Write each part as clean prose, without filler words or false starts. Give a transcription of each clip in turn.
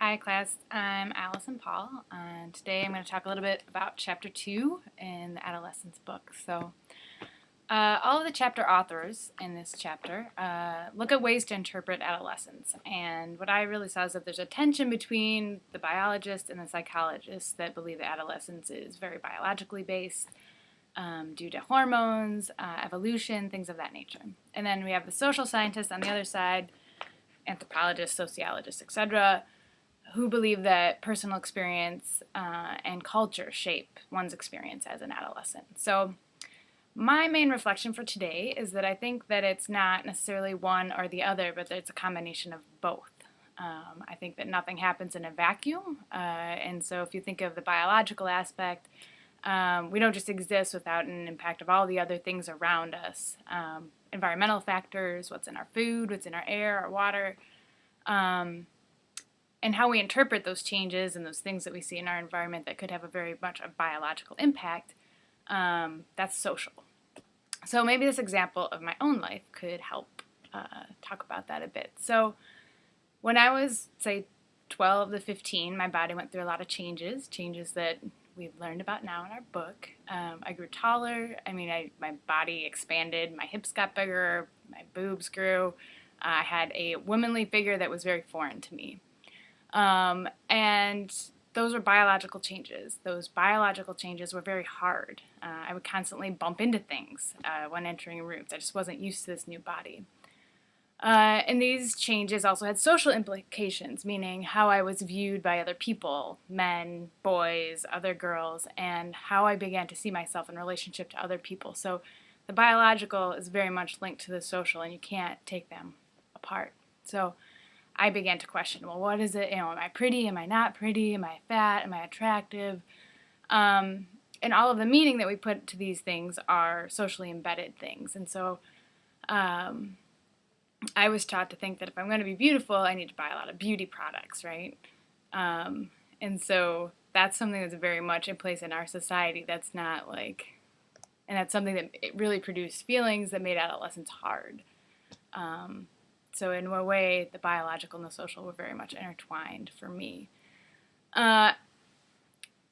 Hi class, I'm Alison Paul, and today I'm going to talk a little bit about Chapter 2 in the Adolescence book. All of the chapter authors in this chapter look at ways to interpret adolescence, and what I really saw is that there's a tension between the biologists and the psychologists that believe that adolescence is very biologically based due to hormones, evolution, things of that nature. And then we have the social scientists on the other side, anthropologists, sociologists, etc., who believe that personal experience and culture shape one's experience as an adolescent. So my main reflection for today is that I think that it's not necessarily one or the other, but that it's a combination of both. I think that nothing happens in a vacuum, and so if you think of the biological aspect, we don't just exist without an impact of all the other things around us. Environmental factors, what's in our food, what's in our air, our water, and how we interpret those changes and those things that we see in our environment that could have a very much a biological impact, that's social. So maybe this example of my own life could help talk about that a bit. So when I was, say, 12 to 15, my body went through a lot of changes that we've learned about now in our book. I grew taller. My body expanded. My hips got bigger. My boobs grew. I had a womanly figure that was very foreign to me. And those were biological changes. Those biological changes were very hard. I would constantly bump into things when entering rooms. I just wasn't used to this new body. And these changes also had social implications, meaning how I was viewed by other people, men, boys, other girls, and how I began to see myself in relationship to other people. So the biological is very much linked to the social, and you can't take them apart. So I began to question, well, what is it? Am I pretty? Am I not pretty? Am I fat? Am I attractive? And all of the meaning that we put to these things are socially embedded things. And so I was taught to think that if I'm going to be beautiful, I need to buy a lot of beauty products, right? And so that's something that's very much in place in our society. That's not and that's something that it really produced feelings that made adolescence hard. So in a way, the biological and the social were very much intertwined for me. And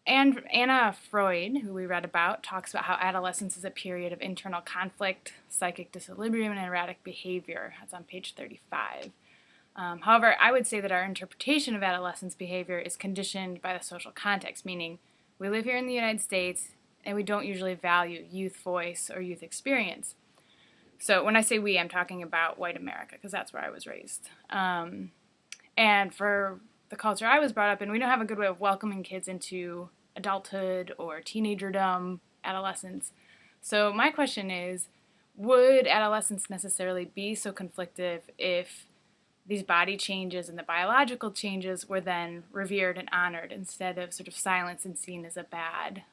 Anna Freud, who we read about, talks about how adolescence is a period of internal conflict, psychic disequilibrium, and erratic behavior. That's on page 35. However, I would say that our interpretation of adolescence behavior is conditioned by the social context, meaning we live here in the United States and we don't usually value youth voice or youth experience. So when I say we, I'm talking about white America, because that's where I was raised. And for the culture I was brought up in, we don't have a good way of welcoming kids into adulthood or teenagerdom, adolescence. So my question is, would adolescence necessarily be so conflictive if these body changes and the biological changes were then revered and honored instead of sort of silenced and seen as a bad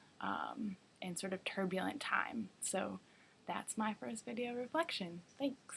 and sort of turbulent time? So that's my first video reflection. Thanks.